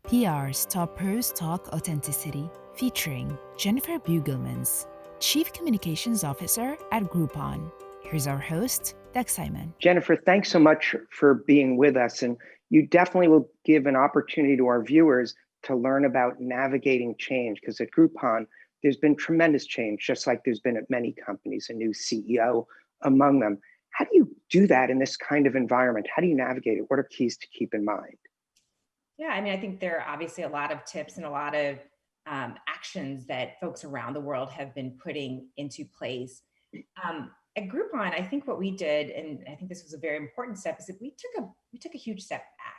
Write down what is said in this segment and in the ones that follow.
PR's Top Pros Talk Authenticity, featuring Jennifer Beugelmans, Chief Communications Officer at Groupon. Here's our host, Doug Simon. Jennifer, thanks so much for being with us. And you definitely will give an opportunity to our viewers to learn about navigating change, because at Groupon, there's been tremendous change, just like there's been at many companies, a new CEO among them. How do you do that in this kind of environment? How do you navigate it? What are keys to keep in mind? Yeah, I mean, I think there are obviously a lot of tips and a lot of actions that folks around the world have been putting into place. At Groupon, I think what we did, and I think this was a very important step, is that we took a huge step back,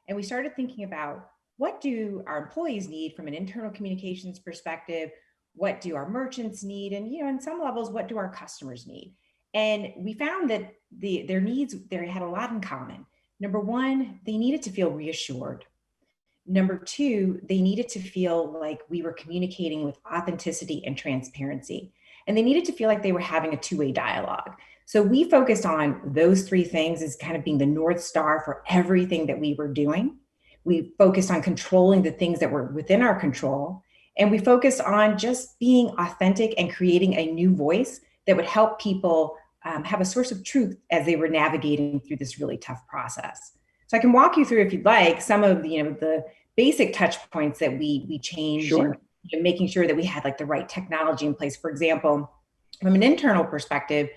and we started thinking about what do our employees need from an internal communications perspective, what do our merchants need, and in some levels, what do our customers need? And we found that their needs, they had a lot in common. Number one, they needed to feel reassured. Number two, they needed to feel like we were communicating with authenticity and transparency. And they needed to feel like they were having a two-way dialogue. So we focused on those three things as kind of being the North Star for everything that we were doing. We focused on controlling the things that were within our control. And we focused on just being authentic and creating a new voice that would help people have a source of truth as they were navigating through this really tough process. So I can walk you through, if you'd like, some of the basic touch points that we changed. Sure. And making sure that we had like the right technology in place. For example, from an internal perspective,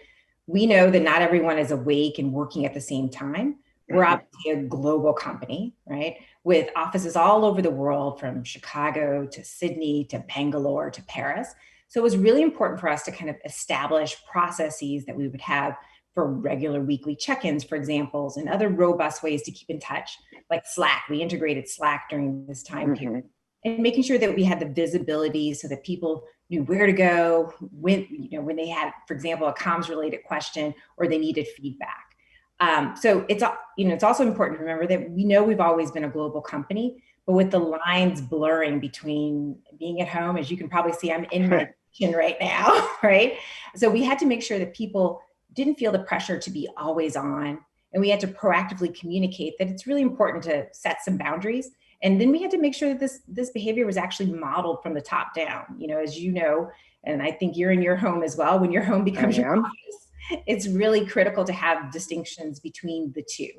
we know that not everyone is awake and working at the same time. We're obviously a global company, right? With offices all over the world, from Chicago to Sydney to Bangalore to Paris. So it was really important for us to kind of establish processes that we would have for regular weekly check-ins, for examples, and other robust ways to keep in touch, like Slack. We integrated Slack during this time period. And making sure that we had the visibility so that people knew where to go when they had, for example, a comms related question or they needed feedback. So it's also important to remember that we know we've always been a global company, but with the lines blurring between being at home, as you can probably see, I'm in my kitchen right now, right? So we had to make sure that people didn't feel the pressure to be always on, and we had to proactively communicate that it's really important to set some boundaries. And then we had to make sure that this behavior was actually modeled from the top down. As you know, and I think you're in your home as well, when your home becomes your office, it's really critical to have distinctions between the two.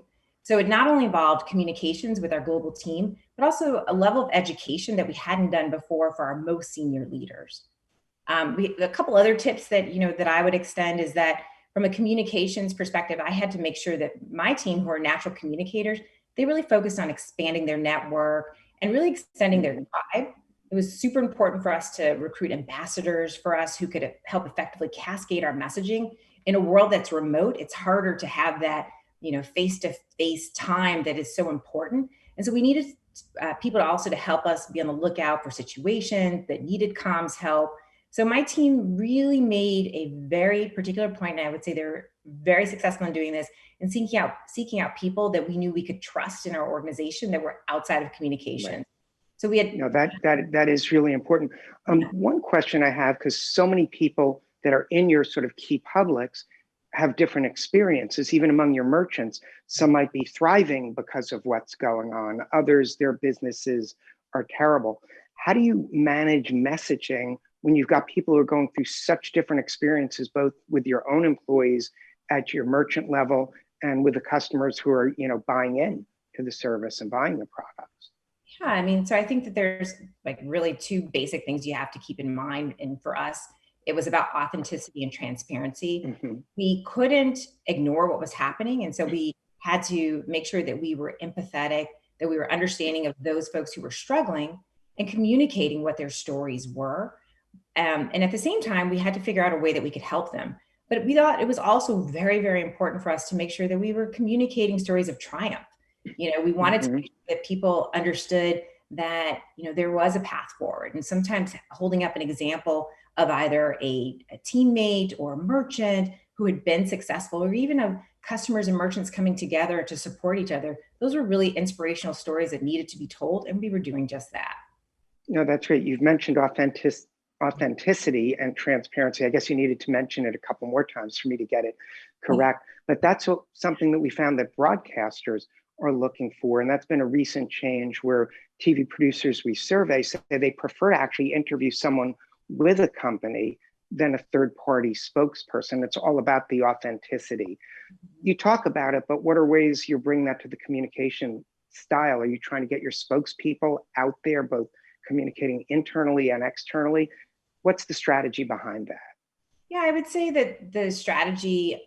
So it not only involved communications with our global team, but also a level of education that we hadn't done before for our most senior leaders. A couple other tips that I would extend is that from a communications perspective, I had to make sure that my team, who are natural communicators, they really focused on expanding their network and really extending their tribe. It was super important for us to recruit ambassadors for us who could help effectively cascade our messaging. In a world that's remote, it's harder to have that, face-to-face time that is so important. And so we needed people to help us be on the lookout for situations that needed comms help. So my team really made a very particular point, and I would say they're very successful in doing this, and seeking out people that we knew we could trust in our organization that were outside of communication. Right. So we had that is really important. One question I have, because so many people that are in your sort of key publics have different experiences, even among your merchants. Some might be thriving because of what's going on. Others, their businesses are terrible. How do you manage messaging when you've got people who are going through such different experiences, both with your own employees at your merchant level and with the customers who are, buying in to the service and buying the products? Yeah, I mean, so I think that there's like really two basic things you have to keep in mind. And for us, it was about authenticity and transparency. Mm-hmm. We couldn't ignore what was happening. And so we had to make sure that we were empathetic, that we were understanding of those folks who were struggling and communicating what their stories were. And at the same time, we had to figure out a way that we could help them. But we thought it was also very, very important for us to make sure that we were communicating stories of triumph. We wanted to make sure that people understood that, there was a path forward. And sometimes holding up an example of either a teammate or a merchant who had been successful, or even of customers and merchants coming together to support each other, those were really inspirational stories that needed to be told. And we were doing just that. No, that's great. You've mentioned authenticity and transparency. I guess you needed to mention it a couple more times for me to get it correct. But that's something that we found that broadcasters are looking for. And that's been a recent change where TV producers we survey say they prefer to actually interview someone with a company than a third-party spokesperson. It's all about the authenticity. You talk about it, but what are ways you bring that to the communication style? Are you trying to get your spokespeople out there, both communicating internally and externally? What's the strategy behind that? Yeah, I would say that the strategy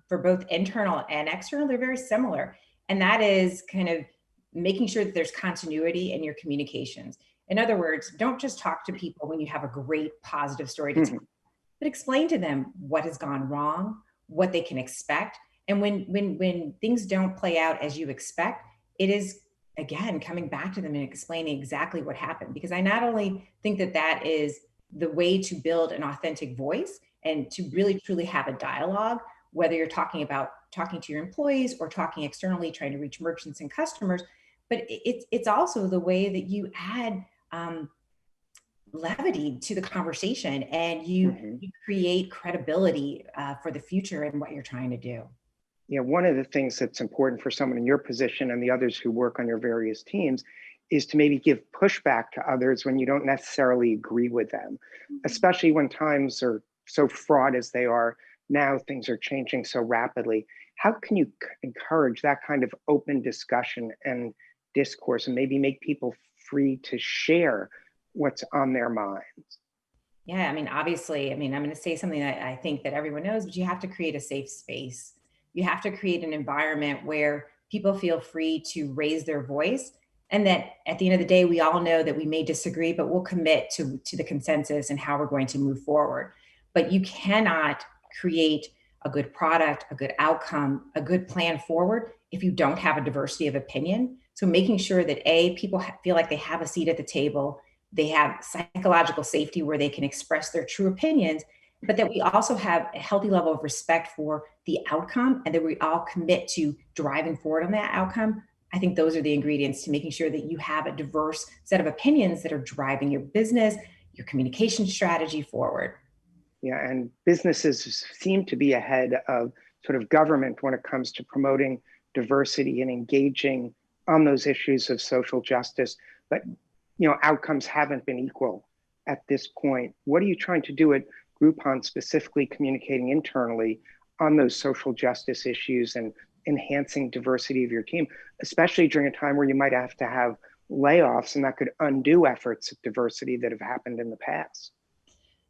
for both internal and external, they're very similar. And that is kind of making sure that there's continuity in your communications. In other words, don't just talk to people when you have a great positive story to tell, but explain to them what has gone wrong, what they can expect. And when things don't play out as you expect, it is again coming back to them and explaining exactly what happened. Because I not only think that that is the way to build an authentic voice and to really truly have a dialogue, whether you're talking to your employees or talking externally, trying to reach merchants and customers, but it's also the way that you add levity to the conversation and you create credibility for the future and what you're trying to do. Yeah, one of the things that's important for someone in your position and the others who work on your various teams is to maybe give pushback to others when you don't necessarily agree with them, especially when times are so fraught as they are now. Things are changing so rapidly. How can you encourage that kind of open discussion and discourse and maybe make people free to share what's on their minds? Yeah, I mean, obviously, I'm going to say something that I think that everyone knows, but you have to create a safe space. You have to create an environment where people feel free to raise their voice, and that at the end of the day, we all know that we may disagree, but we'll commit to the consensus and how we're going to move forward. But you cannot create a good product, a good outcome, a good plan forward if you don't have a diversity of opinion. So making sure that people feel like they have a seat at the table, they have psychological safety where they can express their true opinions, but that we also have a healthy level of respect for the outcome and that we all commit to driving forward on that outcome. I think those are the ingredients to making sure that you have a diverse set of opinions that are driving your business, your communication strategy forward. Yeah, and businesses seem to be ahead of sort of government when it comes to promoting diversity and engaging on those issues of social justice. But, outcomes haven't been equal at this point. What are you trying to do at Groupon, specifically communicating internally on those social justice issues and enhancing diversity of your team, especially during a time where you might have to have layoffs and that could undo efforts at diversity that have happened in the past?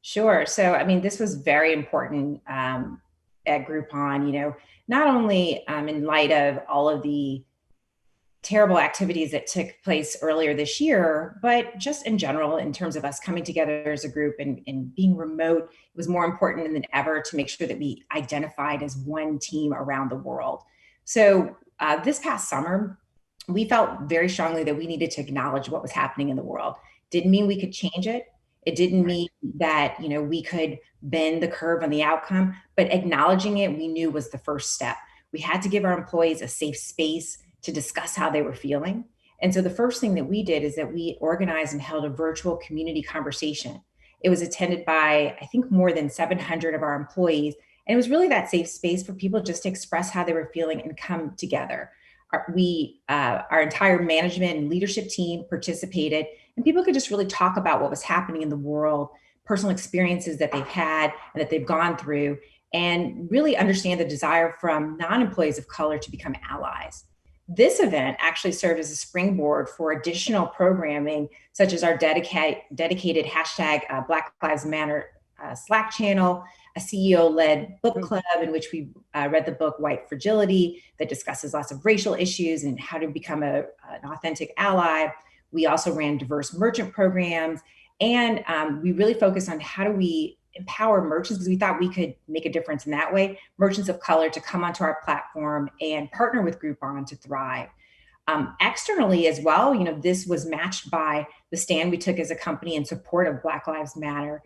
Sure. So, this was very important at Groupon, not only in light of all of the terrible activities that took place earlier this year, but just in general, in terms of us coming together as a group and being remote, it was more important than ever to make sure that we identified as one team around the world. So this past summer, we felt very strongly that we needed to acknowledge what was happening in the world. Didn't mean we could change it. It didn't mean that, we could bend the curve on the outcome, but acknowledging it, we knew was the first step. We had to give our employees a safe space to discuss how they were feeling. And so the first thing that we did is that we organized and held a virtual community conversation. It was attended by, I think, more than 700 of our employees. And it was really that safe space for people just to express how they were feeling and come together. Our entire management and leadership team participated, and people could just really talk about what was happening in the world, personal experiences that they've had and that they've gone through, and really understand the desire from non-employees of color to become allies. This event actually served as a springboard for additional programming, such as our dedicated hashtag Black Lives Matter Slack channel, a CEO-led book club in which we read the book White Fragility that discusses lots of racial issues and how to become an authentic ally. We also ran diverse merchant programs, and we really focused on how do we empower merchants, because we thought we could make a difference in that way, merchants of color to come onto our platform and partner with Groupon to thrive. Externally as well, this was matched by the stand we took as a company in support of Black Lives Matter.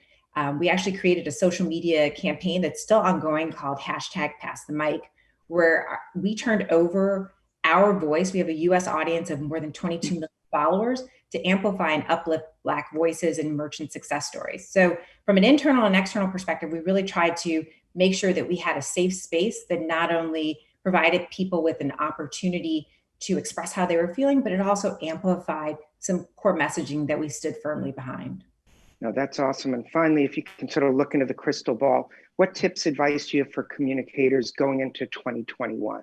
We actually created a social media campaign that's still ongoing called hashtag Pass the Mic, where we turned over our voice. We have a US audience of more than 22 million followers to amplify and uplift Black voices and merchant success stories. So from an internal and external perspective, we really tried to make sure that we had a safe space that not only provided people with an opportunity to express how they were feeling, but it also amplified some core messaging that we stood firmly behind. No, that's awesome. And finally, if you can sort of look into the crystal ball, what tips, advice do you have for communicators going into 2021?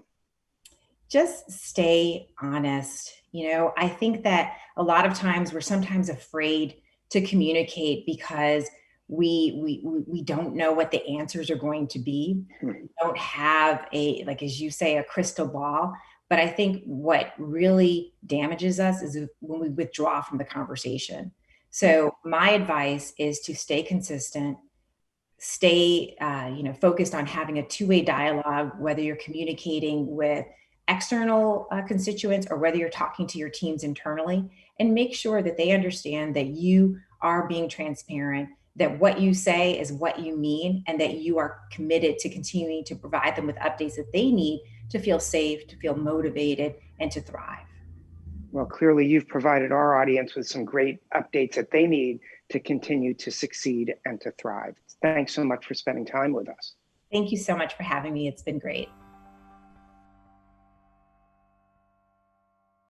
Just stay honest. I think that a lot of times we're sometimes afraid to communicate because we don't know what the answers are going to be. We don't have like as you say, a crystal ball. But I think what really damages us is when we withdraw from the conversation. So my advice is to stay consistent, stay focused on having a two-way dialogue, whether you're communicating with external constituents or whether you're talking to your teams internally, and make sure that they understand that you are being transparent, that what you say is what you mean, and that you are committed to continuing to provide them with updates that they need to feel safe, to feel motivated, and to thrive. Well, clearly you've provided our audience with some great updates that they need to continue to succeed and to thrive. Thanks so much for spending time with us. Thank you so much for having me. It's been great.